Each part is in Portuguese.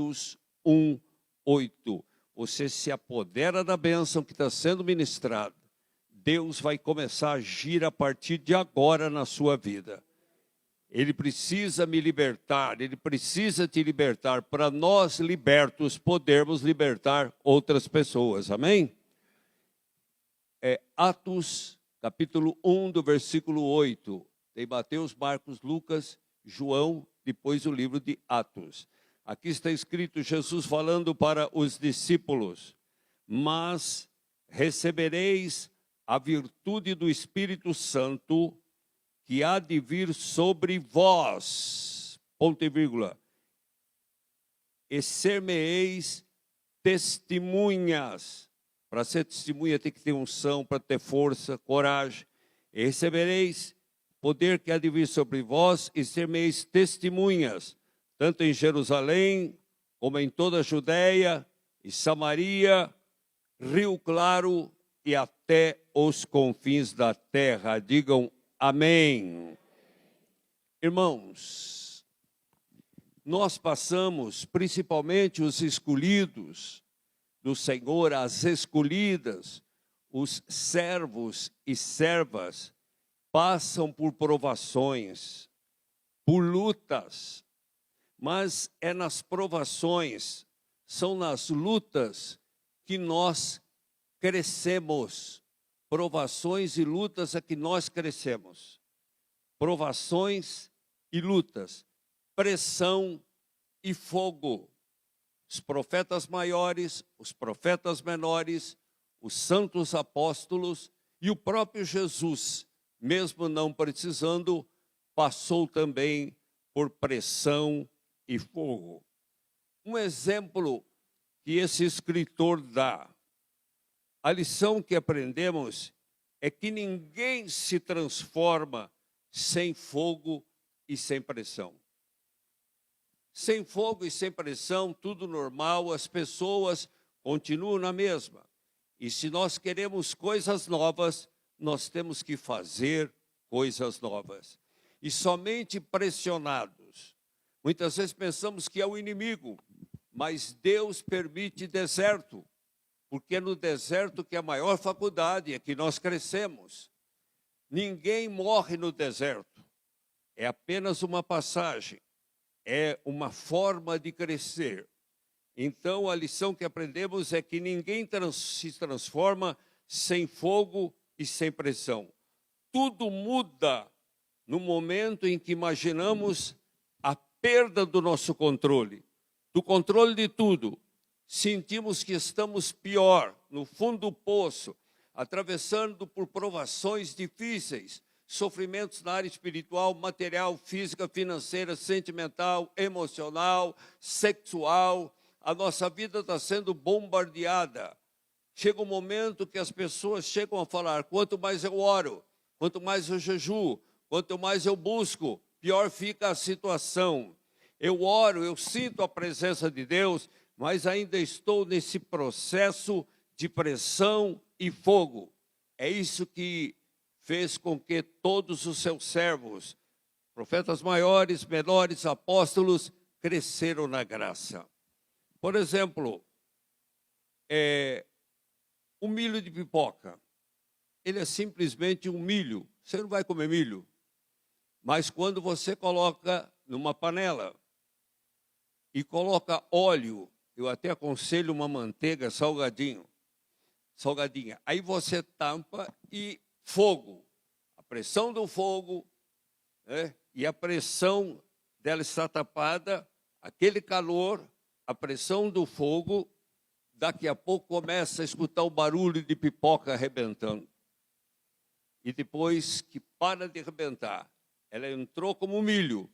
Atos 1:8. Você se apodera da bênção que está sendo ministrada. Deus vai começar a agir a partir de agora na sua vida. Ele precisa me libertar, Ele precisa te libertar, para nós libertos podermos libertar outras pessoas, amém? Atos, capítulo 1, do versículo 8. Tem Mateus, Marcos, Lucas, João, depois o livro de Atos. Aqui está escrito Jesus falando para os discípulos: mas recebereis a virtude do Espírito Santo, que há de vir sobre vós, ponto e vírgula, e ser-me-eis testemunhas. Para ser testemunha tem que ter unção, para ter força, coragem. E recebereis poder que há de vir sobre vós, e ser-me-eis testemunhas, tanto em Jerusalém, como em toda a Judeia e Samaria, Rio Claro e até os confins da terra. Digam amém. Irmãos, nós passamos, principalmente os escolhidos do Senhor, as escolhidas, os servos e servas, passam por provações, por lutas, mas é nas provações, são nas lutas que nós crescemos. Provações e lutas é que nós crescemos. Provações e lutas, pressão e fogo. Os profetas maiores, os profetas menores, os santos apóstolos e o próprio Jesus, mesmo não precisando, passou também por pressão e fogo. Um exemplo que esse escritor dá, a lição que aprendemos é que ninguém se transforma sem fogo e sem pressão. Sem fogo e sem pressão, tudo normal, as pessoas continuam na mesma. E se nós queremos coisas novas, nós temos que fazer coisas novas. E somente pressionados. Muitas vezes pensamos que é o inimigo, mas Deus permite deserto, porque é no deserto que é a maior faculdade, é que nós crescemos. Ninguém morre no deserto, é apenas uma passagem, é uma forma de crescer. Então a lição que aprendemos é que ninguém se transforma sem fogo e sem pressão. Tudo muda no momento em que imaginamos a perda do nosso controle, do controle de tudo. Sentimos que estamos pior, no fundo do poço, atravessando por provações difíceis, sofrimentos na área espiritual, material, física, financeira, sentimental, emocional, sexual. A nossa vida está sendo bombardeada. Chega um momento que as pessoas chegam a falar: quanto mais eu oro, quanto mais eu jejuo, quanto mais eu busco, pior fica a situação. Eu oro, eu sinto a presença de Deus, mas ainda estou nesse processo de pressão e fogo. É isso que fez com que todos os seus servos, profetas maiores, menores, apóstolos, cresceram na graça. Por exemplo, o milho de pipoca. Ele é simplesmente um milho. Você não vai comer milho. Mas quando você coloca numa panela e coloca óleo, eu até aconselho uma manteiga salgadinha. Aí você tampa e fogo. A pressão do fogo, né? E a pressão dela está tapada, aquele calor, a pressão do fogo, daqui a pouco começa a escutar o barulho de pipoca arrebentando. E depois que para de arrebentar, ela entrou como milho,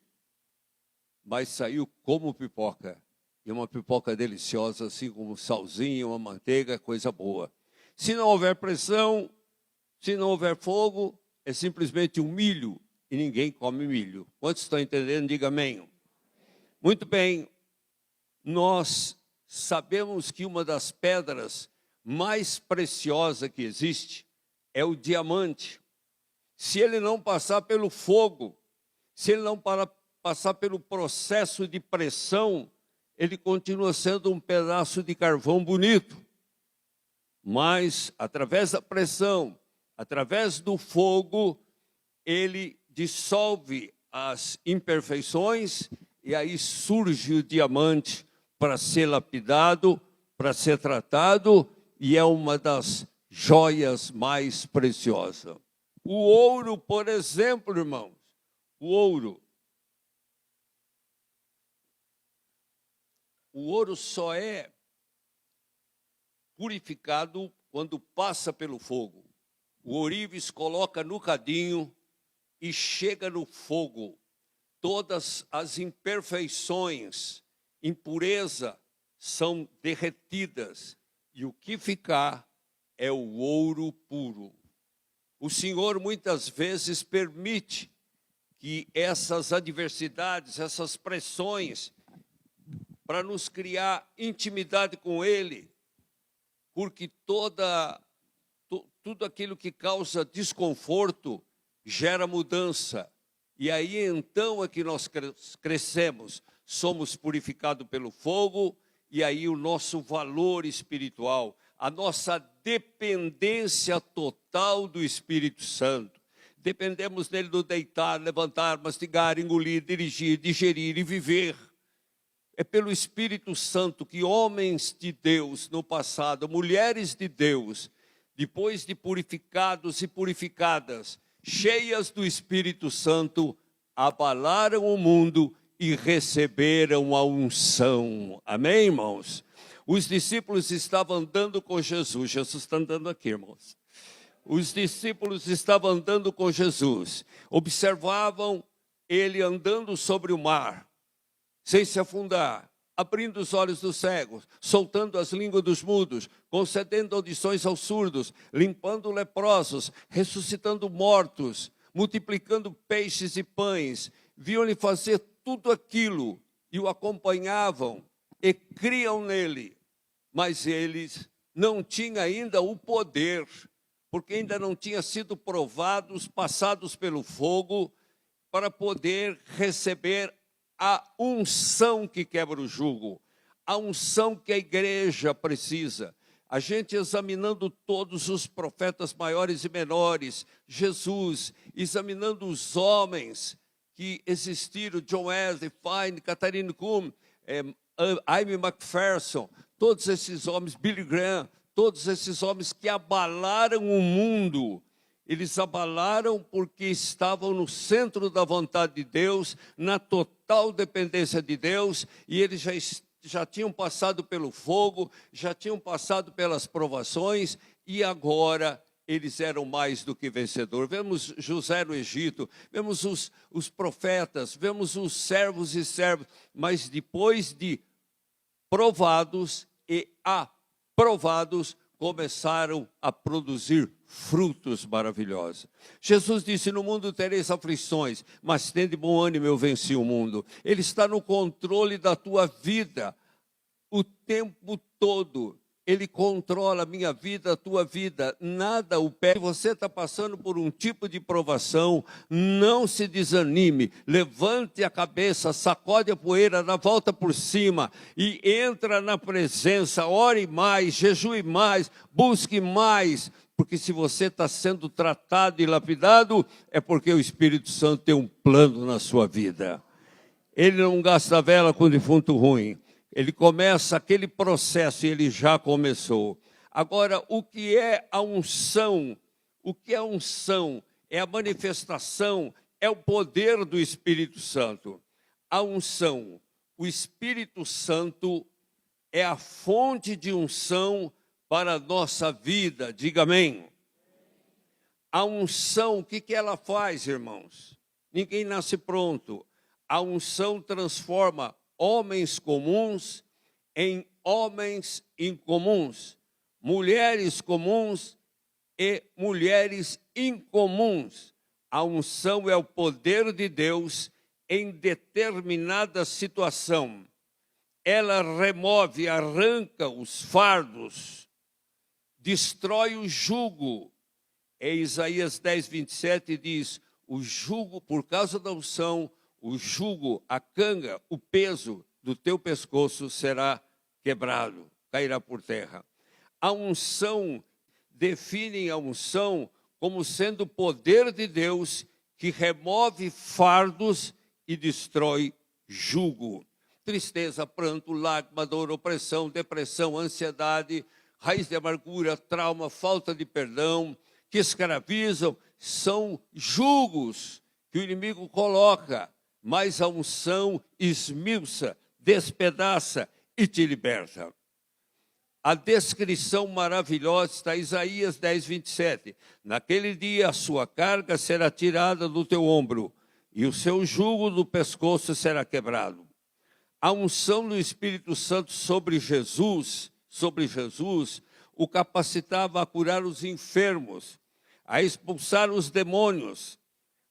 mas saiu como pipoca. E uma pipoca deliciosa, assim como um salzinho, uma manteiga, coisa boa. Se não houver pressão, se não houver fogo, é simplesmente um milho, e ninguém come milho. Quantos estão entendendo? Diga amém. Muito bem, nós sabemos que uma das pedras mais preciosas que existe é o diamante. Se ele não passar pelo fogo, se ele não passar pelo processo de pressão, ele continua sendo um pedaço de carvão bonito. Mas, através da pressão, através do fogo, ele dissolve as imperfeições e aí surge o diamante para ser lapidado, para ser tratado, e é uma das joias mais preciosas. O ouro, por exemplo, irmãos, o ouro só é purificado quando passa pelo fogo. O ourives coloca no cadinho e chega no fogo. Todas as imperfeições, impureza, são derretidas. E o que ficar é o ouro puro. O Senhor muitas vezes permite que essas adversidades, essas pressões, para nos criar intimidade com Ele, porque tudo aquilo que causa desconforto gera mudança. E aí então é que nós crescemos, somos purificados pelo fogo, e aí o nosso valor espiritual, a nossa dependência total do Espírito Santo. Dependemos dele do deitar, levantar, mastigar, engolir, dirigir, digerir e viver. É pelo Espírito Santo que homens de Deus no passado, mulheres de Deus, depois de purificados e purificadas, cheias do Espírito Santo, abalaram o mundo e receberam a unção. Amém, irmãos? Os discípulos estavam andando com Jesus. Jesus está andando aqui, irmãos. Os discípulos estavam andando com Jesus. Observavam ele andando sobre o mar, sem se afundar, abrindo os olhos dos cegos, soltando as línguas dos mudos, concedendo audições aos surdos, limpando leprosos, ressuscitando mortos, multiplicando peixes e pães. Viam-lhe fazer tudo aquilo e o acompanhavam e criam nele. Mas eles não tinham ainda o poder, porque ainda não tinham sido provados, passados pelo fogo, para poder receber a unção que quebra o jugo, a unção que a igreja precisa. A gente examinando todos os profetas maiores e menores, Jesus, examinando os homens que existiram, John Wesley, Fine, Catherine Kuhn, Amy McPherson, todos esses homens, Billy Graham, todos esses homens que abalaram o mundo. Eles abalaram porque estavam no centro da vontade de Deus, na total dependência de Deus, e eles já tinham passado pelo fogo, já tinham passado pelas provações, e agora eles eram mais do que vencedores. Vemos José no Egito, vemos os profetas, vemos os servos e servas, mas depois de provados e aprovados, começaram a produzir frutos maravilhosos. Jesus disse: no mundo tereis aflições, mas tende bom ânimo, eu venci o mundo. Ele está no controle da tua vida o tempo todo. Ele controla a minha vida, a tua vida, nada o perde. Se você está passando por um tipo de provação, não se desanime, levante a cabeça, sacode a poeira, dá a volta por cima e entra na presença, ore mais, jejue mais, busque mais, porque se você está sendo tratado e lapidado, é porque o Espírito Santo tem um plano na sua vida. Ele não gasta vela com defunto ruim. Ele começa aquele processo e ele já começou. Agora, o que é a unção? O que é a unção? É a manifestação, é o poder do Espírito Santo. A unção, o Espírito Santo é a fonte de unção para a nossa vida. Diga amém. A unção, o que ela faz, irmãos? Ninguém nasce pronto. A unção transforma homens comuns em homens incomuns, mulheres comuns e mulheres incomuns. A unção é o poder de Deus em determinada situação. Ela remove, arranca os fardos, destrói o jugo. Em Isaías 10, 27 diz: o jugo, por causa da unção, o jugo, a canga, o peso do teu pescoço será quebrado, cairá por terra. A unção, definem a unção como sendo o poder de Deus que remove fardos e destrói jugo. Tristeza, pranto, lágrima, dor, opressão, depressão, ansiedade, raiz de amargura, trauma, falta de perdão, que escravizam, são jugos que o inimigo coloca, mas a unção esmiuça, despedaça e te liberta. A descrição maravilhosa está em Isaías 10, 27. Naquele dia a sua carga será tirada do teu ombro e o seu jugo do pescoço será quebrado. A unção do Espírito Santo sobre Jesus, o capacitava a curar os enfermos, a expulsar os demônios.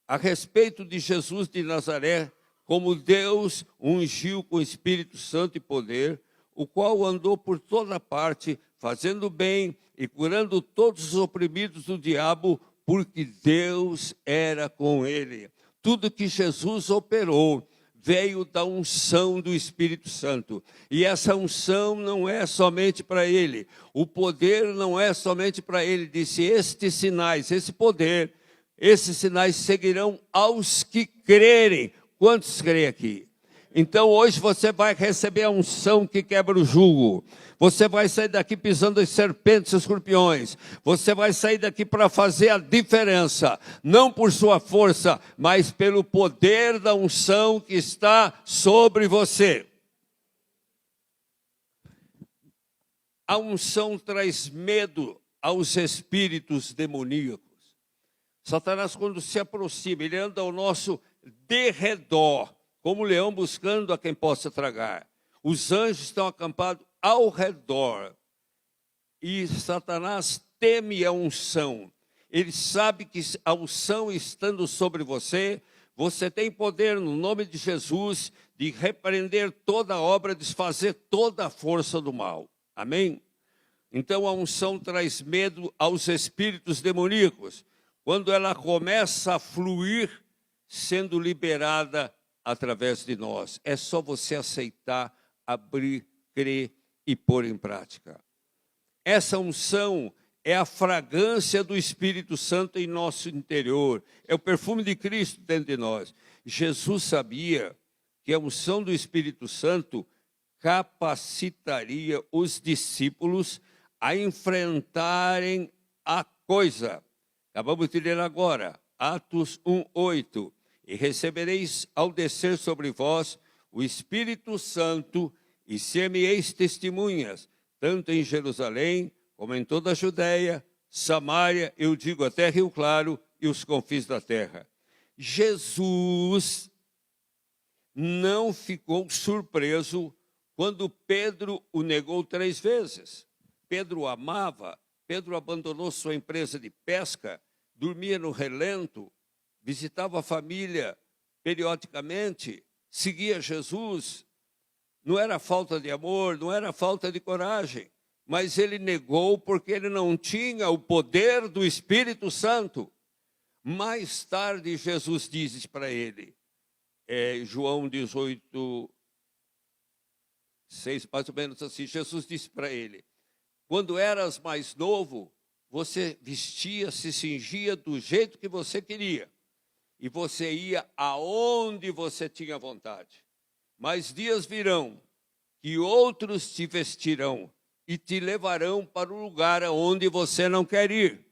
A respeito de Jesus de Nazaré, como Deus ungiu com o Espírito Santo e poder, o qual andou por toda parte, fazendo bem e curando todos os oprimidos do diabo, porque Deus era com ele. Tudo que Jesus operou veio da unção do Espírito Santo. E essa unção não é somente para ele. O poder não é somente para ele. Disse, estes sinais, esse poder, esses sinais seguirão aos que crerem. Quantos creem aqui? Então hoje você vai receber a unção que quebra o jugo. Você vai sair daqui pisando as serpentes e escorpiões. Você vai sair daqui para fazer a diferença. Não por sua força, mas pelo poder da unção que está sobre você. A unção traz medo aos espíritos demoníacos. Satanás, quando se aproxima, ele anda ao nosso derredor, como o leão buscando a quem possa tragar. Os anjos estão acampados ao redor. E Satanás teme a unção. Ele sabe que a unção estando sobre você, você tem poder no nome de Jesus de repreender toda a obra, desfazer toda a força do mal. Amém? Então a unção traz medo aos espíritos demoníacos. Quando ela começa a fluir, sendo liberada através de nós. É só você aceitar, abrir, crer e pôr em prática. Essa unção é a fragrância do Espírito Santo em nosso interior. É o perfume de Cristo dentro de nós. Jesus sabia que a unção do Espírito Santo capacitaria os discípulos a enfrentarem a coisa. Acabamos de ler agora, Atos 1:8. E recebereis ao descer sobre vós o Espírito Santo, e ser-me-eis testemunhas, tanto em Jerusalém, como em toda a Judéia, Samaria, eu digo até Rio Claro, e os confins da terra. Jesus não ficou surpreso quando Pedro o negou 3 vezes. Pedro o amava, Pedro abandonou sua empresa de pesca, dormia no relento, visitava a família periodicamente, seguia Jesus. Não era falta de amor, não era falta de coragem, mas ele negou porque ele não tinha o poder do Espírito Santo. Mais tarde, Jesus disse para ele, João 18, 6, mais ou menos assim, Jesus disse para ele, quando eras mais novo, você vestia, se cingia do jeito que você queria. E você ia aonde você tinha vontade. Mas dias virão que outros te vestirão e te levarão para o lugar aonde você não quer ir.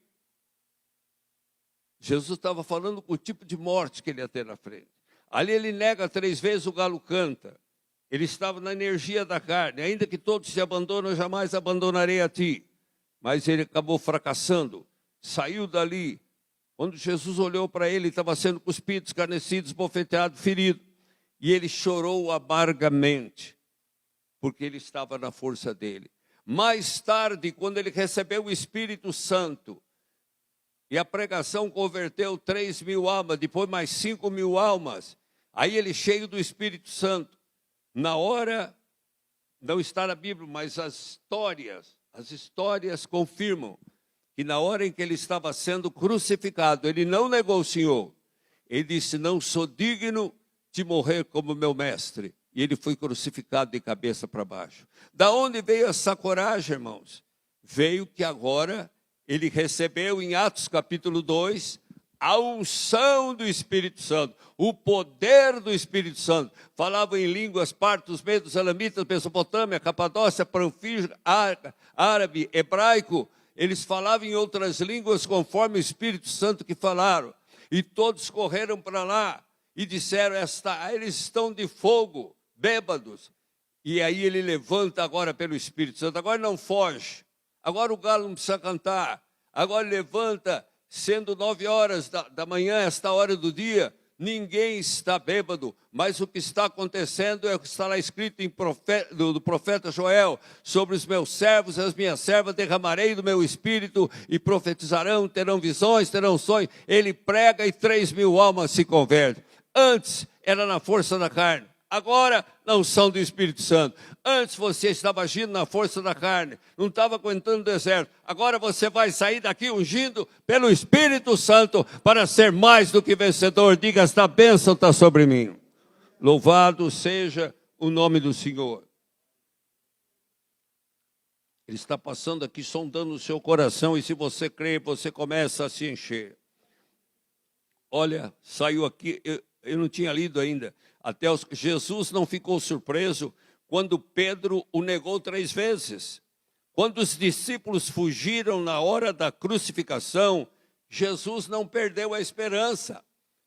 Jesus estava falando com o tipo de morte que ele ia ter na frente. Ali ele nega 3 vezes, o galo canta. Ele estava na energia da carne. Ainda que todos te abandonam, eu jamais abandonarei a ti. Mas ele acabou fracassando. Saiu dali. Quando Jesus olhou para ele, estava sendo cuspido, escarnecido, esbofeteado, ferido. E ele chorou amargamente, porque ele estava na força dele. Mais tarde, quando ele recebeu o Espírito Santo, e a pregação converteu 3.000 almas, depois mais 5.000 almas. Aí ele cheio do Espírito Santo. Na hora, não está na Bíblia, mas as histórias confirmam que na hora em que ele estava sendo crucificado, ele não negou o Senhor. Ele disse, não sou digno de morrer como meu mestre. e ele foi crucificado de cabeça para baixo. Da onde veio essa coragem, irmãos? Veio que agora ele recebeu em Atos capítulo 2, a unção do Espírito Santo, o poder do Espírito Santo. Falavam em línguas, partos, medos, elamitas, Mesopotâmia, Capadócia, Panfília, árabe, hebraico. Eles falavam em outras línguas conforme o Espírito Santo que falaram. E todos correram para lá e disseram, eles estão de fogo, bêbados. E aí ele levanta agora pelo Espírito Santo. Agora não foge. Agora o galo não precisa cantar. Agora ele levanta, sendo 9 horas da manhã, esta hora do dia, ninguém está bêbado, mas o que está acontecendo é o que está lá escrito do profeta Joel, sobre os meus servos e as minhas servas derramarei do meu espírito e profetizarão, terão visões, terão sonhos. Ele prega e 3.000 almas se convertem. Antes era na força da carne, agora na unção do Espírito Santo. Antes você estava agindo na força da carne, não estava aguentando o deserto. Agora você vai sair daqui ungindo pelo Espírito Santo para ser mais do que vencedor. Diga, esta bênção está sobre mim. Louvado seja o nome do Senhor. Ele está passando aqui, sondando o seu coração, e se você crê, você começa a se encher. Olha, saiu aqui, eu não tinha lido ainda. Jesus não ficou surpreso quando Pedro o negou 3 vezes. Quando os discípulos fugiram na hora da crucificação, Jesus não perdeu a esperança.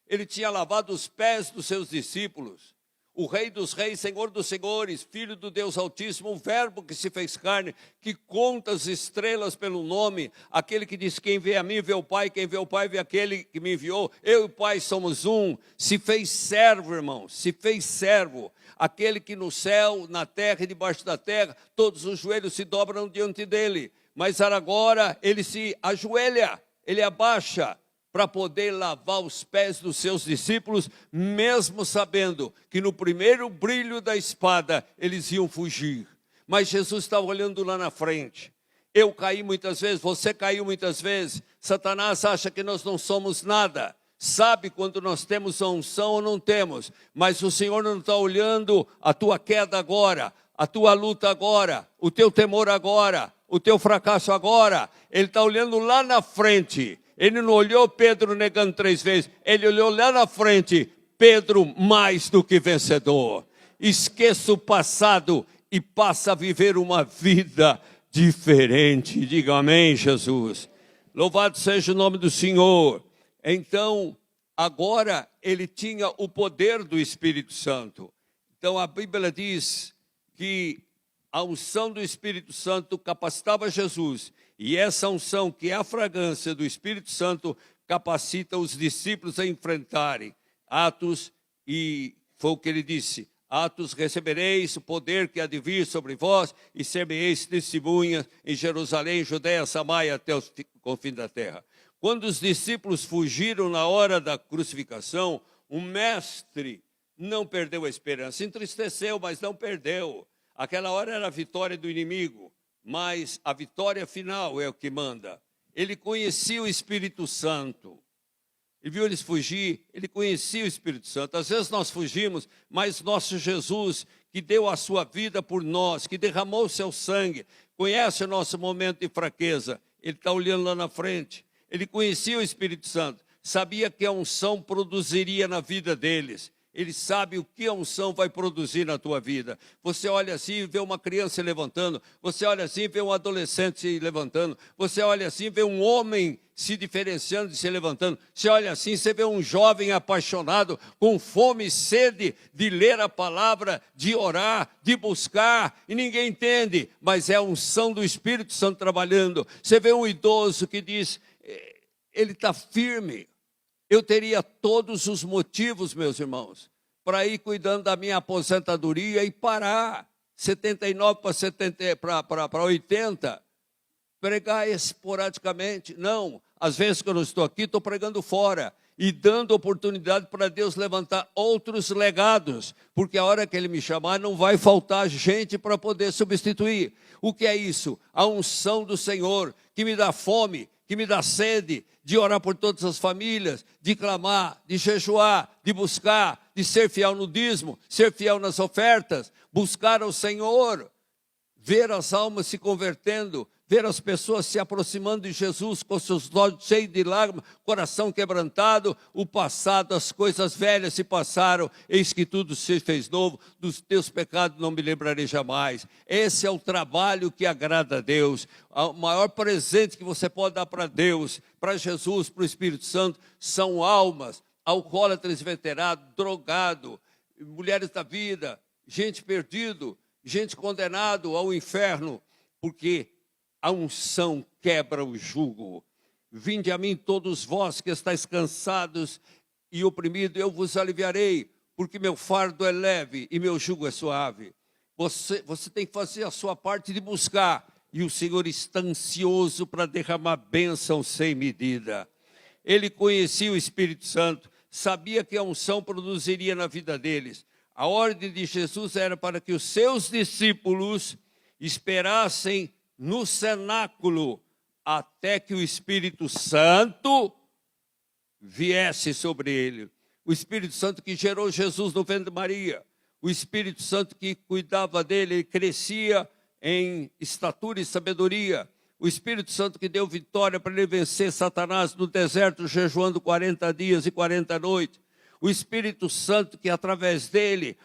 Ele tinha lavado os pés dos seus discípulos. O Rei dos Reis, Senhor dos Senhores, Filho do Deus Altíssimo, o Verbo que se fez carne, que conta as estrelas pelo nome, aquele que diz, quem vê a mim vê o Pai, quem vê o Pai vê aquele que me enviou, eu e o Pai somos um. Se fez servo, irmão, se fez servo, aquele que no céu, na terra e debaixo da terra, todos os joelhos se dobram diante dele, mas agora ele se ajoelha, ele abaixa, para poder lavar os pés dos seus discípulos, mesmo sabendo que no primeiro brilho da espada eles iam fugir. Mas Jesus estava olhando lá na frente. Eu caí muitas vezes, você caiu muitas vezes. Satanás acha que nós não somos nada. Sabe quando nós temos a unção ou não temos. Mas o Senhor não está olhando a tua queda agora, a tua luta agora, o teu temor agora, o teu fracasso agora. Ele está olhando lá na frente. Ele não olhou Pedro negando 3 vezes. Ele olhou lá na frente. Pedro mais do que vencedor. Esqueça o passado e passa a viver uma vida diferente. Diga amém, Jesus. Louvado seja o nome do Senhor. Então, agora ele tinha o poder do Espírito Santo. Então a Bíblia diz que a unção do Espírito Santo capacitava Jesus. E essa unção, que é a fragrância do Espírito Santo, capacita os discípulos a enfrentarem Atos, e foi o que ele disse, Atos, recebereis o poder que há de vir sobre vós, e ser-me-eis testemunhas em Jerusalém, Judeia, Samaria, até os confins da terra. Quando os discípulos fugiram na hora da crucificação, o mestre não perdeu a esperança, entristeceu, mas não perdeu. Aquela hora era a vitória do inimigo. Mas a vitória final é o que manda. Ele conhecia o Espírito Santo. Ele viu eles fugir, ele conhecia o Espírito Santo. Às vezes nós fugimos, mas nosso Jesus, que deu a sua vida por nós, que derramou o seu sangue, conhece o nosso momento de fraqueza. Ele está olhando lá na frente. Ele conhecia o Espírito Santo, sabia que a unção produziria na vida deles. Ele sabe o que a unção vai produzir na tua vida. Você olha assim e vê uma criança se levantando. Você olha assim e vê um adolescente se levantando. Você olha assim e vê um homem se diferenciando e se levantando. Você olha assim e você vê um jovem apaixonado, com fome e sede de ler a palavra, de orar, de buscar. E ninguém entende, mas é a unção do Espírito Santo trabalhando. Você vê um idoso que diz, ele está firme. Eu teria todos os motivos, meus irmãos, para ir cuidando da minha aposentadoria e parar 79 para 80, pregar esporadicamente. Não, às vezes que eu não estou aqui, estou pregando fora e dando oportunidade para Deus levantar outros legados, porque a hora que Ele me chamar não vai faltar gente para poder substituir. O que é isso? A unção do Senhor que me dá fome, que me dá sede de orar por todas as famílias, de clamar, de jejuar, de buscar, de ser fiel no dízimo, ser fiel nas ofertas, buscar ao Senhor, ver as almas se convertendo, ver as pessoas se aproximando de Jesus com seus olhos cheios de lágrimas, coração quebrantado, o passado, as coisas velhas se passaram, eis que tudo se fez novo, dos teus pecados não me lembrarei jamais. Esse é o trabalho que agrada a Deus. O maior presente que você pode dar para Deus, para Jesus, para o Espírito Santo, são almas, alcoólatras, veterados, drogados, mulheres da vida, gente perdido, gente condenado ao inferno, porque a unção quebra o jugo. Vinde a mim todos vós que estáis cansados e oprimidos, eu vos aliviarei, porque meu fardo é leve e meu jugo é suave. Você tem que fazer a sua parte de buscar, e o Senhor está ansioso para derramar bênção sem medida. Ele conhecia o Espírito Santo, sabia que a unção produziria na vida deles. A ordem de Jesus era para que os seus discípulos esperassem no cenáculo até que o Espírito Santo viesse sobre ele. O Espírito Santo que gerou Jesus no ventre de Maria. O Espírito Santo que cuidava dele, ele crescia em estatura e sabedoria. O Espírito Santo que deu vitória para ele vencer Satanás no deserto, jejuando 40 dias e 40 noites. O Espírito Santo que através dele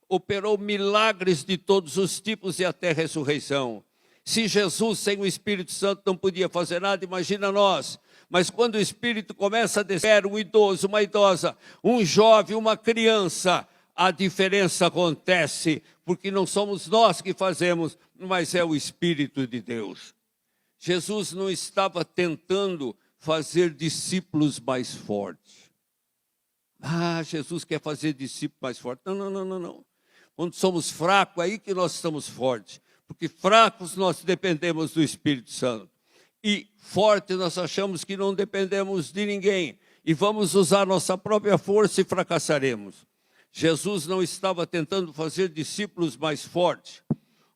operou milagres de todos os tipos e até ressurreição. Se Jesus sem o Espírito Santo não podia fazer nada, imagina nós. Mas quando o Espírito começa a descer, um idoso, uma idosa, um jovem, uma criança, a diferença acontece, porque não somos nós que fazemos, mas é o Espírito de Deus. Jesus não estava tentando fazer discípulos mais fortes. Jesus quer fazer discípulos mais fortes. Não. Quando somos fracos, é aí que nós estamos fortes. Porque fracos nós dependemos do Espírito Santo. E fortes nós achamos que não dependemos de ninguém. E vamos usar nossa própria força e fracassaremos. Jesus não estava tentando fazer discípulos mais fortes.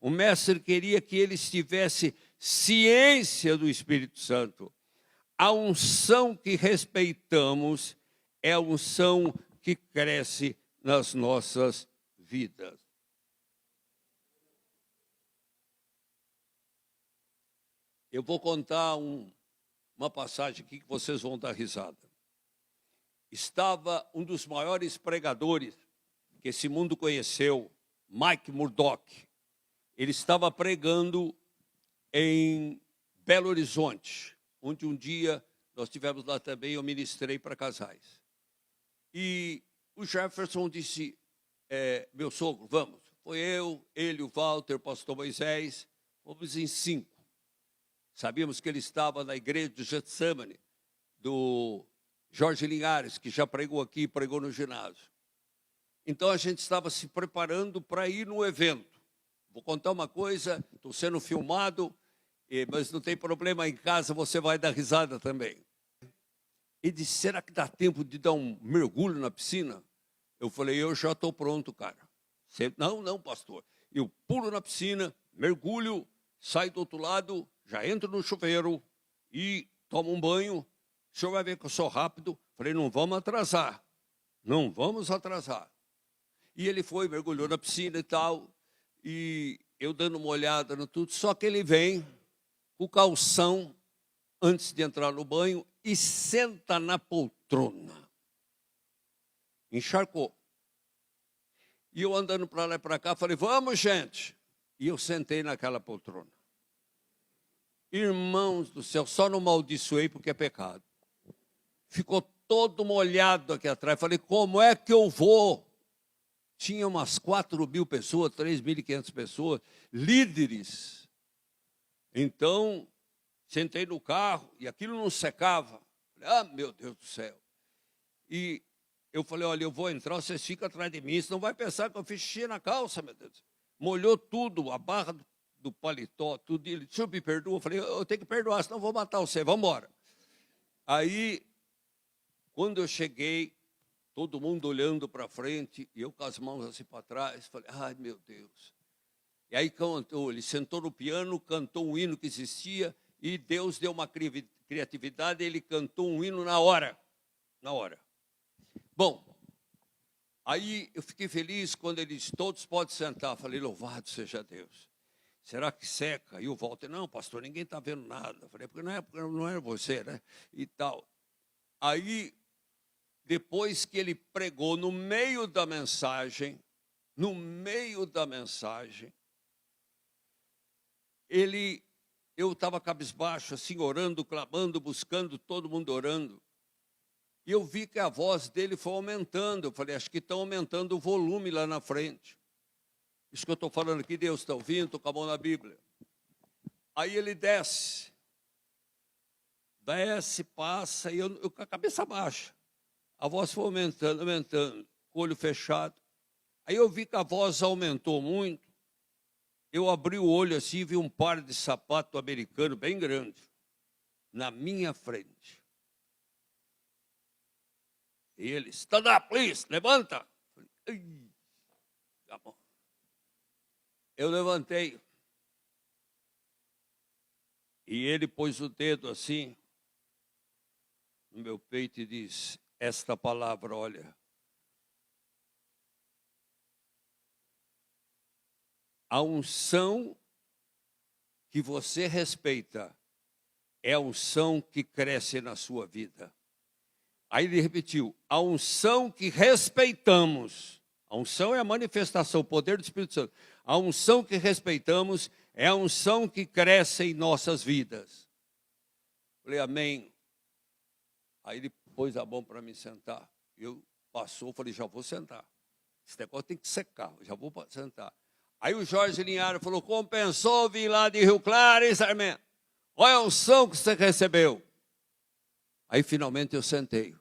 O mestre queria que eles tivessem ciência do Espírito Santo. A unção que respeitamos é a unção que cresce nas nossas vidas. Eu vou contar uma passagem aqui que vocês vão dar risada. Estava um dos maiores pregadores que esse mundo conheceu, Mike Murdock. Ele estava pregando em Belo Horizonte, onde um dia nós estivemos lá também, eu ministrei para casais. E o Jefferson disse, meu sogro, vamos. Foi eu, ele, o Walter, o pastor Moisés, fomos em 5. Sabíamos que ele estava na igreja de Getsemane, do Jorge Linhares, que já pregou aqui e pregou no ginásio. Então a gente estava se preparando para ir no evento. Vou contar uma coisa, estou sendo filmado, mas não tem problema, em casa você vai dar risada também. Ele disse, será que dá tempo de dar um mergulho na piscina? Eu falei, eu já estou pronto, cara. Não, pastor. Eu pulo na piscina, mergulho, saio do outro lado, já entro no chuveiro e tomo um banho. O senhor vai ver que eu sou rápido. Falei, não vamos atrasar. Não vamos atrasar. E ele foi, mergulhou na piscina e tal. E eu dando uma olhada no tudo. Só que ele vem com o calção antes de entrar no banho e senta na poltrona. Encharcou. E eu andando para lá e para cá, falei, vamos, gente. E eu sentei naquela poltrona. Irmãos do céu, só não maldiçoei porque é pecado. Ficou todo molhado aqui atrás. Falei, como é que eu vou? Tinha umas 4.000 pessoas, 3.500 pessoas, líderes. Então, sentei no carro e aquilo não secava. Falei, meu Deus do céu. E eu falei, olha, eu vou entrar, vocês ficam atrás de mim, você não vai pensar que eu fiz xixi na calça, meu Deus. Molhou tudo, a barra do paletó, tudo. Ele, senhor me perdoa? Eu falei, eu tenho que perdoar, senão eu vou matar você, vamos embora. Aí, quando eu cheguei, todo mundo olhando para frente, e eu com as mãos assim para trás, falei, ai meu Deus. E aí cantou, ele sentou no piano, cantou um hino que existia, e Deus deu uma criatividade, ele cantou um hino na hora. Na hora. Bom, aí eu fiquei feliz quando ele disse, todos podem sentar. Falei, louvado seja Deus. Será que seca? E o Walter, não, pastor, ninguém está vendo nada. Falei, porque não é você, né? E tal. Aí, depois que ele pregou no meio da mensagem, eu estava cabisbaixo, assim, orando, clamando, buscando, todo mundo orando. E eu vi que a voz dele foi aumentando. Eu falei, acho que estão aumentando o volume lá na frente. Isso que eu estou falando aqui, Deus está ouvindo, estou com a mão na Bíblia. Aí ele desce, passa, e eu com a cabeça baixa. A voz foi aumentando, com o olho fechado. Aí eu vi que a voz aumentou muito. Eu abri o olho assim e vi um par de sapato americano bem grande, na minha frente. E ele, stand up, please, levanta. Tá bom. Eu levantei. E ele pôs o dedo assim no meu peito e disse, esta palavra, olha, a unção que você respeita é a unção que cresce na sua vida. Aí ele repetiu, a unção que respeitamos, a unção é a manifestação, o poder do Espírito Santo. A unção que respeitamos é a unção que cresce em nossas vidas. Falei, amém. Aí ele pôs a mão para me sentar. Eu falei, já vou sentar. Esse negócio tem que secar, já vou sentar. Aí o Jorge Linhares falou, compensou vir lá de Rio Claro, hein, Sarmento? Olha a unção que você recebeu. Aí finalmente eu sentei.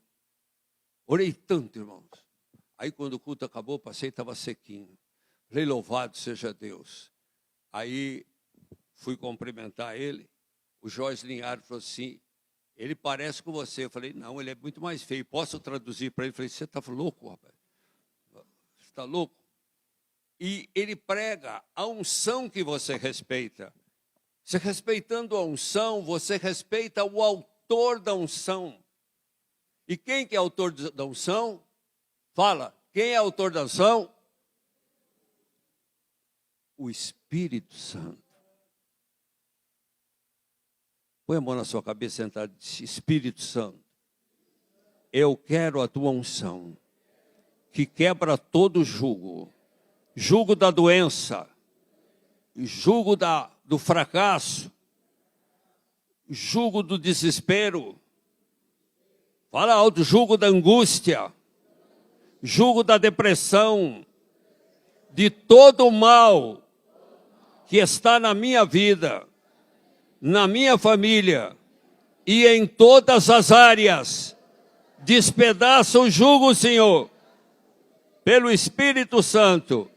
Orei tanto, irmãos. Aí quando o culto acabou, passei e estava sequinho. Falei, louvado seja Deus. Aí fui cumprimentar ele. O Jorge Linhares falou assim, ele parece com você. Eu falei, não, ele é muito mais feio. Posso traduzir para ele? Eu falei, você está louco, rapaz? Você está louco? E ele prega a unção que você respeita. Você respeitando a unção, você respeita o autor da unção. E quem que é autor da unção? Fala, quem é autor da unção? O Espírito Santo. Põe a mão na sua cabeça e sentar e diz, Espírito Santo, eu quero a tua unção, que quebra todo jugo. Jugo da doença, jugo do fracasso, jugo do desespero, fala alto, jugo da angústia, jugo da depressão, de todo o mal que está na minha vida, na minha família e em todas as áreas. Despedaça o jugo, Senhor, pelo Espírito Santo.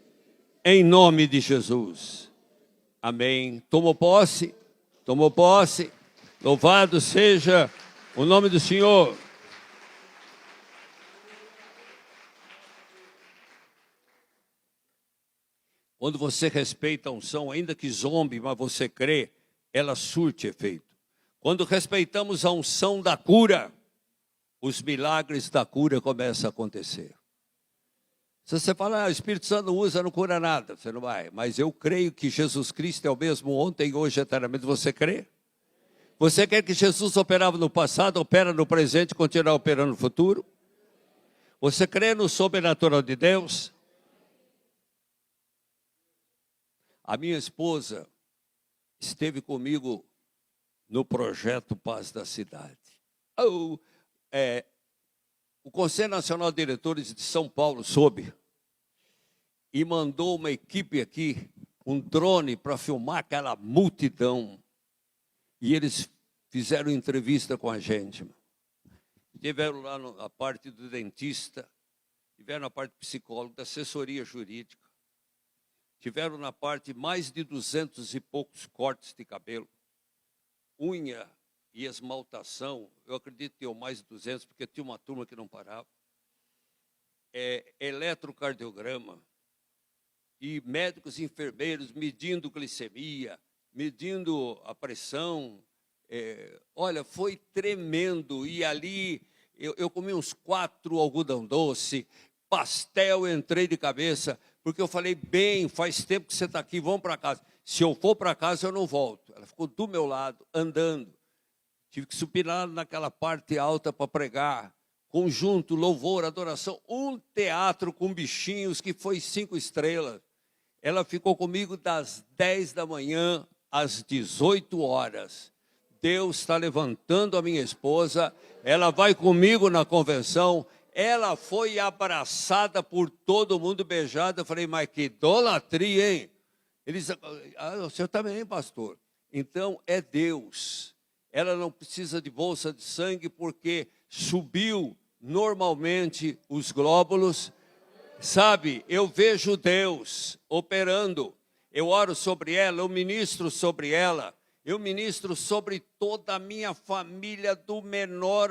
Em nome de Jesus. Amém. Tomou posse? Tomou posse? Louvado seja o nome do Senhor. Quando você respeita a unção, ainda que zombe, mas você crê, ela surte efeito. Quando respeitamos a unção da cura, os milagres da cura começam a acontecer. Se você falar, o Espírito Santo não usa, não cura nada, você não vai. Mas eu creio que Jesus Cristo é o mesmo ontem, hoje, eternamente. Você crê? Você quer que Jesus operava no passado, opera no presente e continuar operando no futuro? Você crê no sobrenatural de Deus? A minha esposa esteve comigo no projeto Paz da Cidade. O Conselho Nacional de Diretores de São Paulo soube e mandou uma equipe aqui, um drone, para filmar aquela multidão. E eles fizeram entrevista com a gente. Tiveram lá a parte do dentista, tiveram a parte do psicólogo, da assessoria jurídica, tiveram na parte mais de 200 e poucos cortes de cabelo, unha e esmaltação, eu acredito que tinham mais de 200, porque tinha uma turma que não parava. Eletrocardiograma, e médicos e enfermeiros medindo glicemia, medindo a pressão, Olha, foi tremendo. E ali eu comi uns 4 algodão doce, pastel, entrei de cabeça, porque eu falei, bem, faz tempo que você está aqui, vamos para casa. Se eu for para casa, eu não volto. Ela ficou do meu lado, andando. Tive que subir lá naquela parte alta para pregar. Conjunto, louvor, adoração, um teatro com bichinhos que foi 5 estrelas. Ela ficou comigo das 10 da manhã às 18 horas. Deus está levantando a minha esposa, ela vai comigo na convenção, ela foi abraçada por todo mundo, beijada. Eu falei, mas que idolatria, hein? Eles, o senhor também, pastor. Então, é Deus. Ela não precisa de bolsa de sangue, porque subiu normalmente os glóbulos. Sabe, eu vejo Deus operando. Eu oro sobre ela, eu ministro sobre ela. Eu ministro sobre toda a minha família, do menor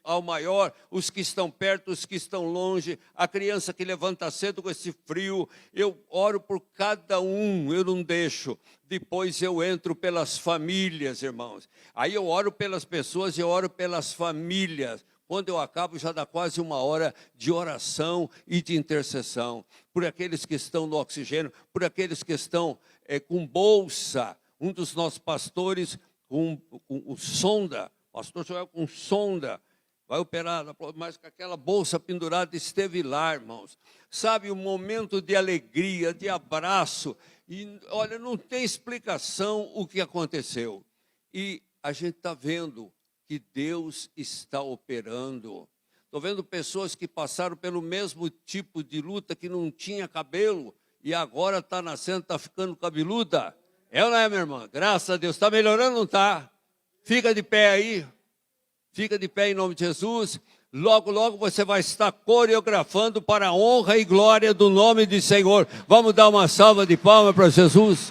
ao maior, os que estão perto, os que estão longe, a criança que levanta cedo com esse frio. Eu oro por cada um, eu não deixo. Depois eu entro pelas famílias, irmãos. Aí eu oro pelas pessoas, eu oro pelas famílias. Quando eu acabo, já dá quase 1 hora de oração e de intercessão. Por aqueles que estão no oxigênio, por aqueles que estão com bolsa. Um dos nossos pastores com sonda, pastor Joel com sonda, vai operar, mas com aquela bolsa pendurada, esteve lá, irmãos. Sabe, um momento de alegria, de abraço. E olha, não tem explicação o que aconteceu. E a gente está vendo que Deus está operando. Estou vendo pessoas que passaram pelo mesmo tipo de luta, que não tinha cabelo, e agora está nascendo, está ficando cabeluda. É ou não é, minha irmã? Graças a Deus. Está melhorando ou não está? Fica de pé aí. Fica de pé em nome de Jesus. Logo, logo você vai estar coreografando para a honra e glória do nome do Senhor. Vamos dar uma salva de palmas para Jesus.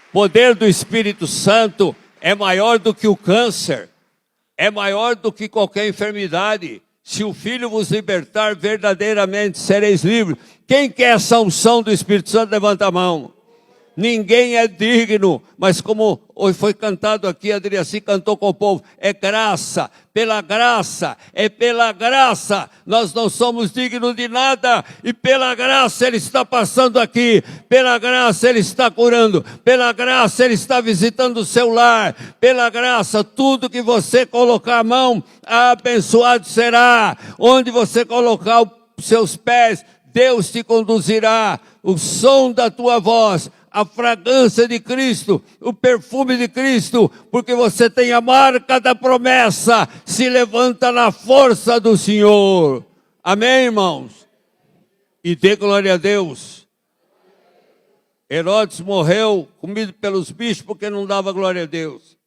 O poder do Espírito Santo é maior do que o câncer. É maior do que qualquer enfermidade. Se o Filho vos libertar, verdadeiramente sereis livres. Quem quer essa unção do Espírito Santo, levanta a mão. Ninguém é digno, mas como hoje foi cantado aqui, a Adriaci cantou com o povo, é graça, pela graça, é pela graça, nós não somos dignos de nada, e pela graça Ele está passando aqui, pela graça Ele está curando, pela graça Ele está visitando o seu lar, pela graça, tudo que você colocar a mão, abençoado será, onde você colocar os seus pés, Deus te conduzirá, o som da tua voz, a fragrância de Cristo, o perfume de Cristo, porque você tem a marca da promessa, se levanta na força do Senhor. Amém, irmãos? E dê glória a Deus. Herodes morreu comido pelos bichos porque não dava glória a Deus.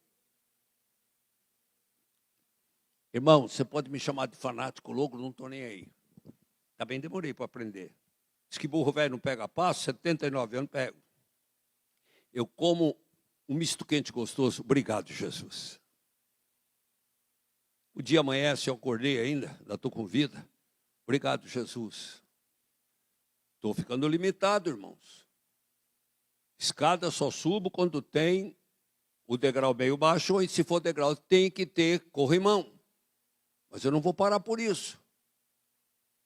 Irmão, você pode me chamar de fanático louco, não estou nem aí. Também demorei para aprender. Diz que burro velho não pega passo, 79 anos pego. Eu como um misto quente gostoso. Obrigado, Jesus. O dia amanhece, eu acordei ainda estou com vida. Obrigado, Jesus. Estou ficando limitado, irmãos. Escada só subo quando tem o degrau meio baixo, e se for degrau tem que ter corrimão. Mas eu não vou parar por isso.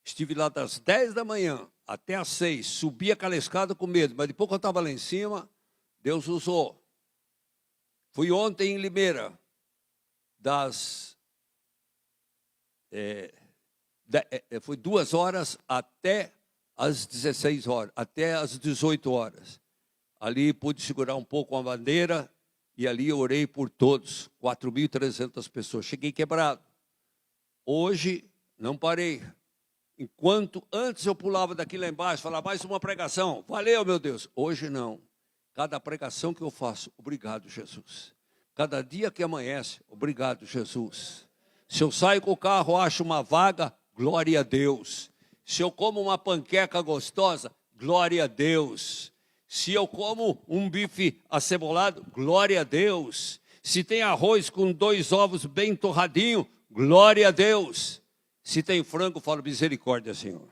Estive lá das 10 da manhã até às 6, subi aquela escada com medo, mas depois que eu estava lá em cima, Deus usou. Fui ontem em Limeira, foi 2 horas até às 16 horas, até às 18 horas. Ali pude segurar um pouco a bandeira e ali eu orei por todos, 4.300 pessoas. Cheguei quebrado. Hoje não parei. Enquanto antes eu pulava daqui lá embaixo, falava mais uma pregação. Valeu, meu Deus. Hoje não. Cada pregação que eu faço, obrigado, Jesus. Cada dia que amanhece, obrigado, Jesus. Se eu saio com o carro, acho uma vaga, glória a Deus. Se eu como uma panqueca gostosa, glória a Deus. Se eu como um bife acebolado, glória a Deus. Se tem arroz com 2 ovos bem torradinho, glória a Deus. Se tem frango, falo misericórdia, Senhor.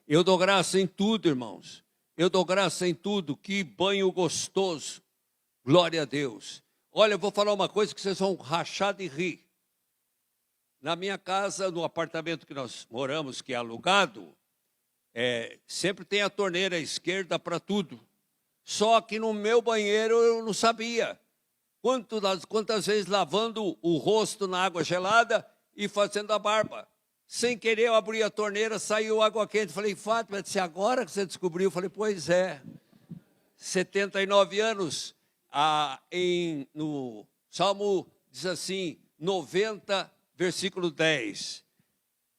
Eu dou graça em tudo, irmãos. Eu dou graça em tudo, que banho gostoso. Glória a Deus. Olha, eu vou falar uma coisa que vocês vão rachar de rir. Na minha casa, no apartamento que nós moramos, que é alugado, sempre tem a torneira esquerda para tudo. Só que no meu banheiro eu não sabia. Quantas vezes lavando o rosto na água gelada e fazendo a barba. Sem querer eu abri a torneira, saiu água quente. Falei, Fátima, disse, agora que você descobriu? Eu falei, pois é. 79 anos, no Salmo diz assim, 90, versículo 10.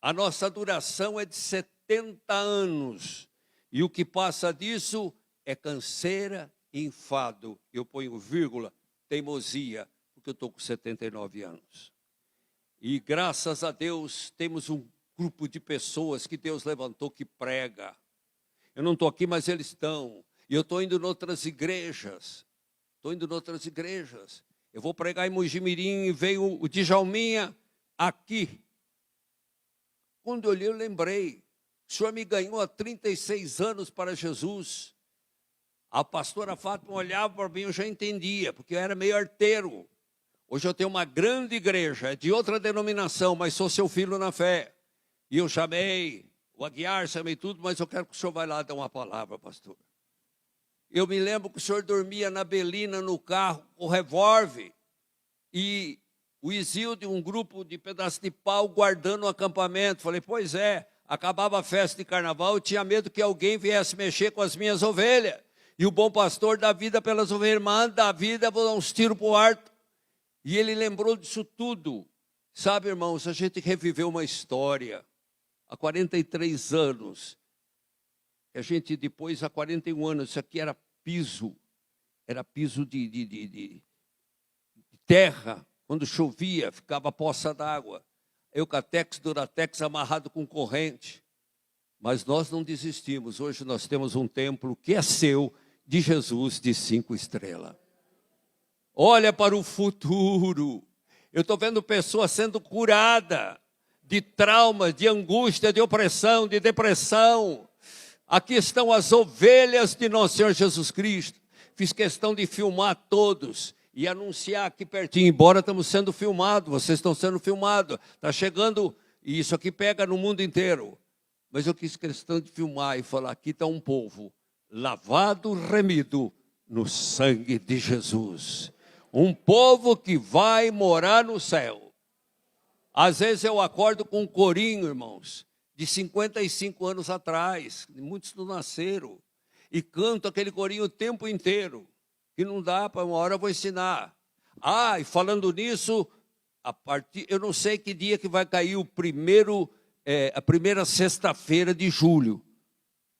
A nossa duração é de 70 anos. E o que passa disso é canseira e enfado. Eu ponho vírgula, teimosia, porque eu estou com 79 anos. E graças a Deus, temos um grupo de pessoas que Deus levantou que prega. Eu não estou aqui, mas eles estão. E eu estou indo em outras igrejas. Eu vou pregar em Mojimirim e veio o Djalminha aqui. Quando eu olhei, eu lembrei. O senhor me ganhou há 36 anos para Jesus. A pastora Fátima olhava para mim, eu já entendia, porque eu era meio arteiro. Hoje eu tenho uma grande igreja, é de outra denominação, mas sou seu filho na fé. E eu chamei o Aguiar, chamei tudo, mas eu quero que o senhor vá lá dar uma palavra, pastor. Eu me lembro que o senhor dormia na Belina, no carro, com revólver. E o Isildo, um grupo de pedaço de pau, guardando o acampamento. Falei, pois é, acabava a festa de carnaval, eu tinha medo que alguém viesse mexer com as minhas ovelhas. E o bom pastor dá vida pelas ovelhas, manda a vida, vou dar uns tiros para o ar. E ele lembrou disso tudo. Sabe, irmãos, a gente reviveu uma história. Há 43 anos. A gente depois, há 41 anos, isso aqui era piso de terra. Quando chovia, ficava poça d'água. Eucatex, Duratex amarrado com corrente. Mas nós não desistimos. Hoje nós temos um templo que é seu, de Jesus, de 5 estrelas. Olha para o futuro. Eu estou vendo pessoas sendo curadas de traumas, de angústia, de opressão, de depressão. Aqui estão as ovelhas de nosso Senhor Jesus Cristo. Fiz questão de filmar todos e anunciar aqui pertinho. Embora estamos sendo filmados, vocês estão sendo filmados. Está chegando, e isso aqui pega no mundo inteiro. Mas eu quis questão de filmar e falar, aqui está um povo lavado, remido no sangue de Jesus. Um povo que vai morar no céu. Às vezes eu acordo com um corinho, irmãos, de 55 anos atrás, muitos não nasceram, e canto aquele corinho o tempo inteiro, que não dá para uma hora eu vou ensinar. E falando nisso, eu não sei que dia que vai cair a primeira sexta-feira de julho.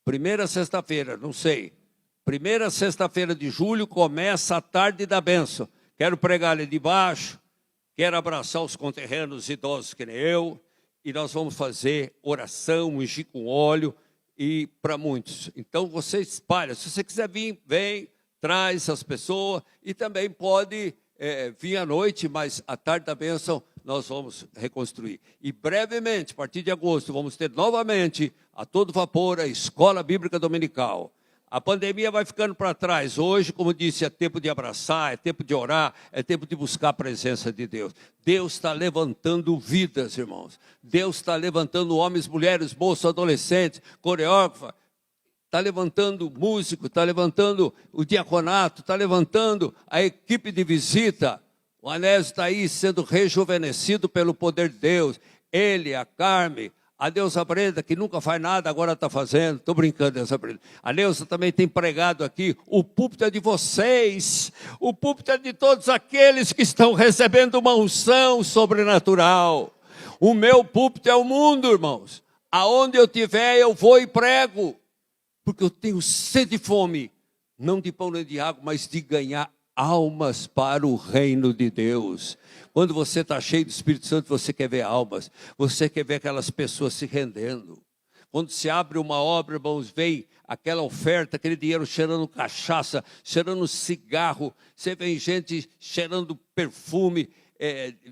Primeira sexta-feira, não sei. Primeira sexta-feira de julho começa a tarde da bênção. Quero pregar ali de baixo, quero abraçar os conterrâneos idosos que nem eu, e nós vamos fazer oração, ungir com óleo, e para muitos. Então você espalha, se você quiser vir, vem, traz as pessoas, e também pode vir à noite, mas à tarde da bênção nós vamos reconstruir. E brevemente, a partir de agosto, vamos ter novamente, a todo vapor, a Escola Bíblica Dominical. A pandemia vai ficando para trás. Hoje, como disse, é tempo de abraçar, é tempo de orar, é tempo de buscar a presença de Deus. Deus está levantando vidas, irmãos. Deus está levantando homens, mulheres, moços, adolescentes, coreógrafos. Está levantando músico, está levantando o diaconato, está levantando a equipe de visita. O Anésio está aí sendo rejuvenescido pelo poder de Deus. Ele, a Carme, a Neuza Breda, que nunca faz nada, agora está fazendo. Estou brincando, Neuza Breda. A Neuza também tem pregado aqui. O púlpito é de vocês. O púlpito é de todos aqueles que estão recebendo uma unção sobrenatural. O meu púlpito é o mundo, irmãos. Aonde eu estiver, eu vou e prego. Porque eu tenho sede e fome. Não de pão nem de água, mas de ganhar almas para o reino de Deus. Quando você está cheio do Espírito Santo, você quer ver almas. Você quer ver aquelas pessoas se rendendo. Quando se abre uma obra, irmãos, vem aquela oferta, aquele dinheiro cheirando cachaça, cheirando cigarro. Você vê gente cheirando perfume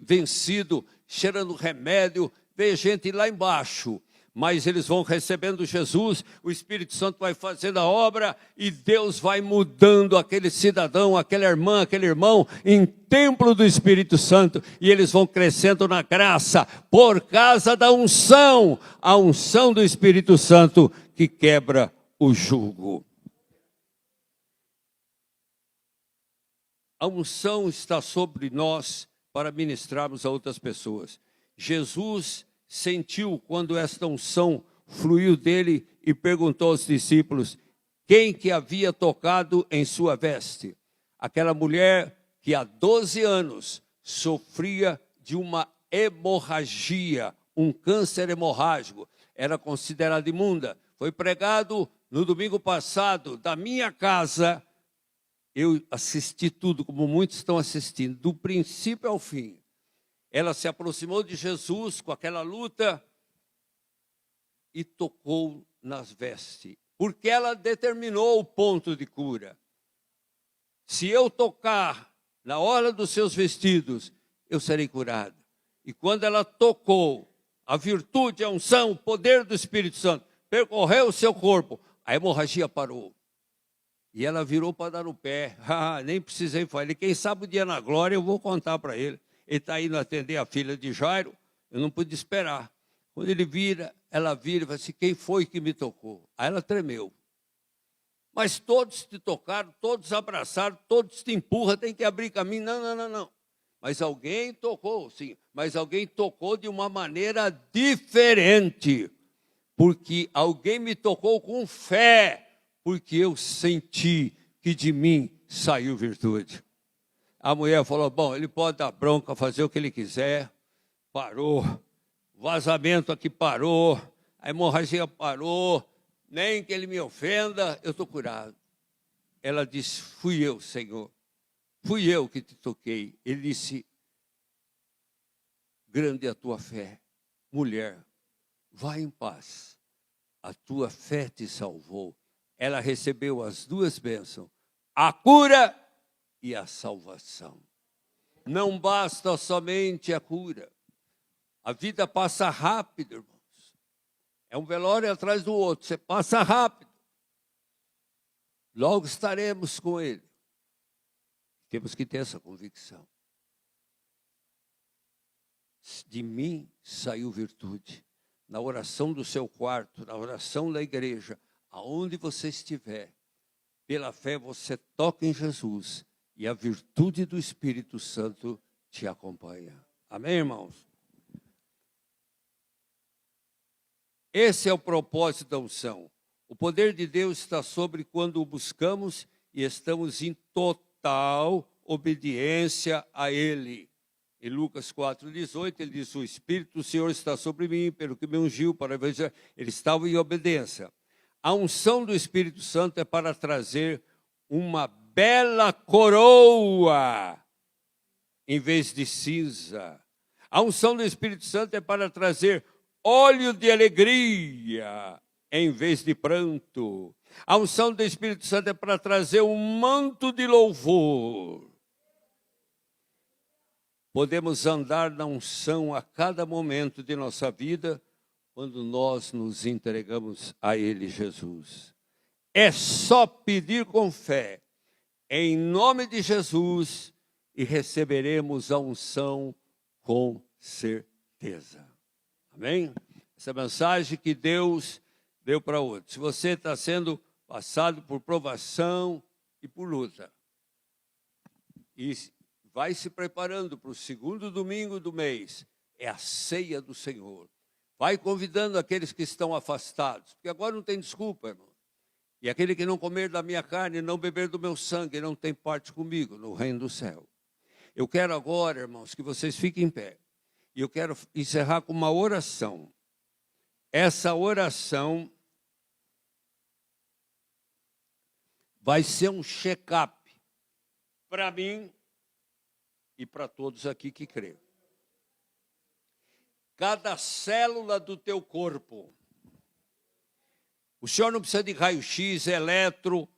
vencido, cheirando remédio. Vê gente lá embaixo. mas eles vão recebendo Jesus, o Espírito Santo vai fazendo a obra e Deus vai mudando aquele cidadão, aquela irmã, aquele irmão em templo do Espírito Santo, e eles vão crescendo na graça por causa da unção, a unção do Espírito Santo que quebra o jugo. A unção está sobre nós para ministrarmos a outras pessoas. Jesus sentiu quando esta unção fluiu dele e perguntou aos discípulos quem que havia tocado em sua veste. Aquela mulher que há 12 anos sofria de uma hemorragia, um câncer hemorrágico, era considerada imunda. Foi pregado no domingo passado da minha casa. Eu assisti tudo, como muitos estão assistindo, do princípio ao fim. Ela se aproximou de Jesus com aquela luta e tocou nas vestes, porque ela determinou o ponto de cura. Se eu tocar na hora dos seus vestidos, eu serei curada. E quando ela tocou, a virtude, a unção, o poder do Espírito Santo percorreu o seu corpo, a hemorragia parou. E ela virou para dar no pé. Nem precisei falar. Quem sabe o dia na glória eu vou contar para ele. Ele está indo atender a filha de Jairo. Eu não pude esperar. Quando ele vira, ela vira e fala assim, quem foi que me tocou? Aí ela tremeu. Mas todos te tocaram, todos abraçaram, todos te empurram, tem que abrir caminho. Não. Mas alguém tocou, sim. Mas alguém tocou de uma maneira diferente. Porque alguém me tocou com fé. Porque eu senti que de mim saiu virtude. A mulher falou, bom, ele pode dar bronca, fazer o que ele quiser. Parou. O vazamento aqui parou. A hemorragia parou. Nem que ele me ofenda, eu estou curado. Ela disse, fui eu, Senhor. Fui eu que te toquei. Ele disse, grande é a tua fé. Mulher, vá em paz. A tua fé te salvou. Ela recebeu as duas bênçãos, a cura e a salvação. Não basta somente a cura. A vida passa rápido, irmãos. É um velório atrás do outro, você passa rápido. Logo estaremos com ele. Temos que ter essa convicção. De mim saiu virtude. Na oração do seu quarto, na oração da igreja, aonde você estiver, pela fé você toca em Jesus e a virtude do Espírito Santo te acompanha. Amém, irmãos? Esse é o propósito da unção. O poder de Deus está sobre quando o buscamos e estamos em total obediência a Ele. Em Lucas 4,18, ele diz, o Espírito do Senhor está sobre mim, pelo que me ungiu para evangelizar. Ele estava em obediência. A unção do Espírito Santo é para trazer uma bela coroa em vez de cinza. A unção do Espírito Santo é para trazer óleo de alegria em vez de pranto. A unção do Espírito Santo é para trazer um manto de louvor. Podemos andar na unção a cada momento de nossa vida, quando nós nos entregamos a Ele, Jesus. É só pedir com fé, em nome de Jesus, e receberemos a unção com certeza. Amém? Essa mensagem que Deus deu para outros. Se você está sendo passado por provação e por luta, e vai se preparando para o segundo domingo do mês, é a ceia do Senhor. Vai convidando aqueles que estão afastados, porque agora não tem desculpa, irmão. E aquele que não comer da minha carne e não beber do meu sangue não tem parte comigo no reino do céu. Eu quero agora, irmãos, que vocês fiquem em pé. E eu quero encerrar com uma oração. Essa oração vai ser um check-up para mim e para todos aqui que creem. Cada célula do teu corpo. O senhor não precisa de raio-x, eletro,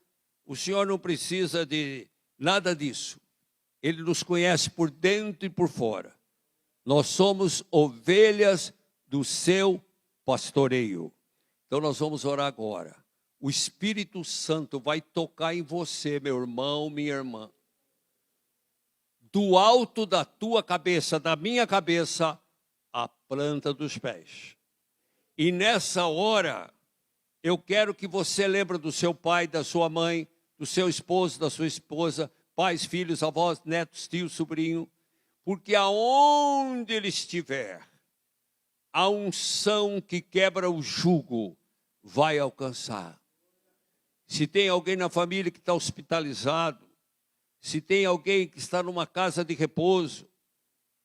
o senhor não precisa de nada disso. Ele nos conhece por dentro e por fora. Nós somos ovelhas do seu pastoreio. Então nós vamos orar agora. O Espírito Santo vai tocar em você, meu irmão, minha irmã. Do alto da tua cabeça, da minha cabeça, à planta dos pés. E nessa hora, eu quero que você lembre do seu pai, da sua mãe, do seu esposo, da sua esposa, pais, filhos, avós, netos, tios, sobrinho, porque aonde ele estiver, a unção que quebra o jugo vai alcançar. Se tem alguém na família que está hospitalizado, se tem alguém que está numa casa de repouso,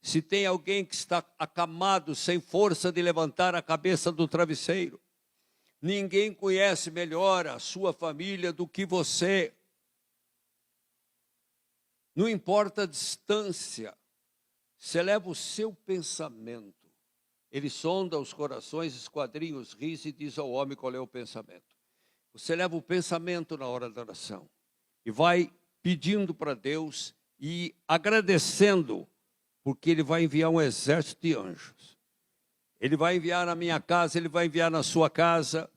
se tem alguém que está acamado, sem força de levantar a cabeça do travesseiro, ninguém conhece melhor a sua família do que você. Não importa a distância, você leva o seu pensamento. Ele sonda os corações, esquadrinha os rins e diz ao homem qual é o pensamento. Você leva o pensamento na hora da oração e vai pedindo para Deus e agradecendo, porque Ele vai enviar um exército de anjos. Ele vai enviar na minha casa, Ele vai enviar na sua casa,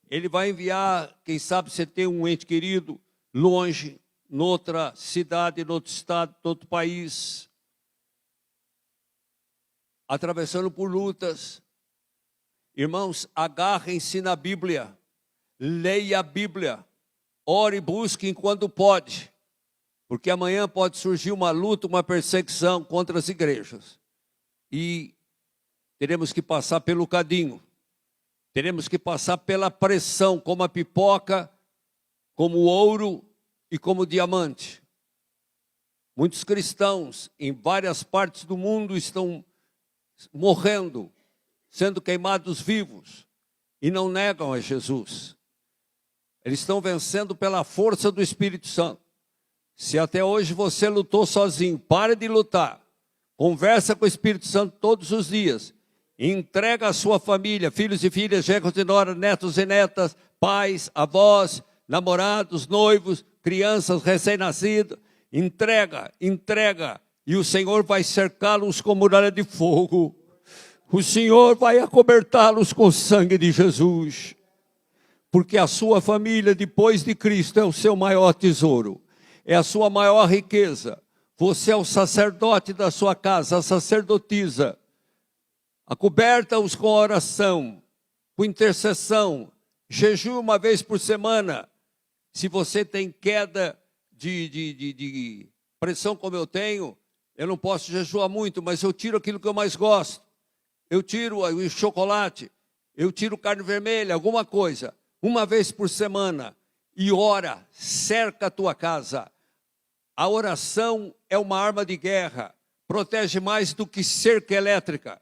Ele vai enviar, quem sabe você tem um ente querido longe, noutra cidade, noutro estado, noutro país, atravessando por lutas. Irmãos, agarrem-se na Bíblia, leia a Bíblia, ore e busque enquanto pode, porque amanhã pode surgir uma luta, uma perseguição contra as igrejas, e teremos que passar pelo cadinho, teremos que passar pela pressão, como a pipoca, como o ouro e como o diamante. Muitos cristãos em várias partes do mundo estão morrendo, sendo queimados vivos, e não negam a Jesus. Eles estão vencendo pela força do Espírito Santo. Se até hoje você lutou sozinho, pare de lutar. Conversa com o Espírito Santo todos os dias. Entrega a sua família, filhos e filhas, genros e noras, netos e netas, pais, avós, namorados, noivos, crianças recém-nascidas. Entrega, entrega. E o Senhor vai cercá-los com muralha de fogo. O Senhor vai acobertá-los com o sangue de Jesus. Porque a sua família, depois de Cristo, é o seu maior tesouro. É a sua maior riqueza. Você é o sacerdote da sua casa, a sacerdotisa. Acoberta-os com oração, com intercessão. Jejue uma vez por semana. Se você tem queda de pressão como eu tenho, eu não posso jejuar muito, mas eu tiro aquilo que eu mais gosto. Eu tiro o chocolate, eu tiro carne vermelha, alguma coisa. Uma vez por semana. E ora, cerca a tua casa. A oração é uma arma de guerra. Protege mais do que cerca elétrica.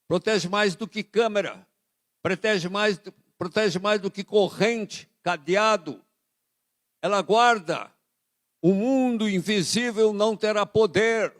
Protege mais do que câmera. Protege mais do que corrente, cadeado. Ela guarda. O mundo invisível não terá poder.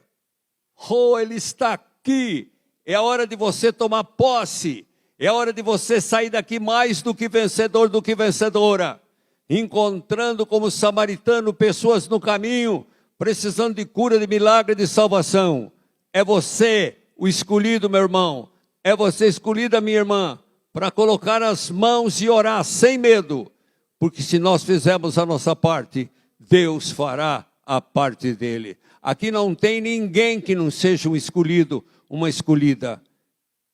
Oh, Ele está aqui. É a hora de você tomar posse. É a hora de você sair daqui mais do que vencedor, do que vencedora. Encontrando como samaritano pessoas no caminho, precisando de cura, de milagre, de salvação. É você o escolhido, meu irmão. É você escolhida, minha irmã, para colocar as mãos e orar sem medo. Porque se nós fizermos a nossa parte, Deus fará a parte dele. Aqui não tem ninguém que não seja um escolhido, uma escolhida.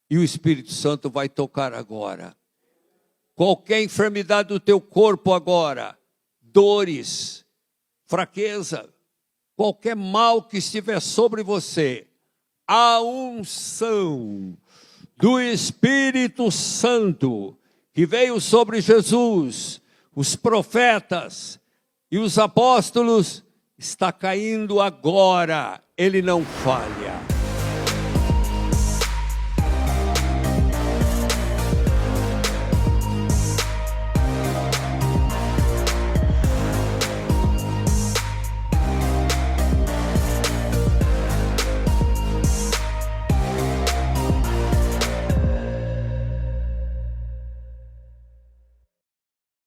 E o Espírito Santo vai tocar agora. Qualquer enfermidade do teu corpo agora, dores, fraqueza, qualquer mal que estiver sobre você, a unção do Espírito Santo que veio sobre Jesus, os profetas e os apóstolos, está caindo agora. Ele não falha.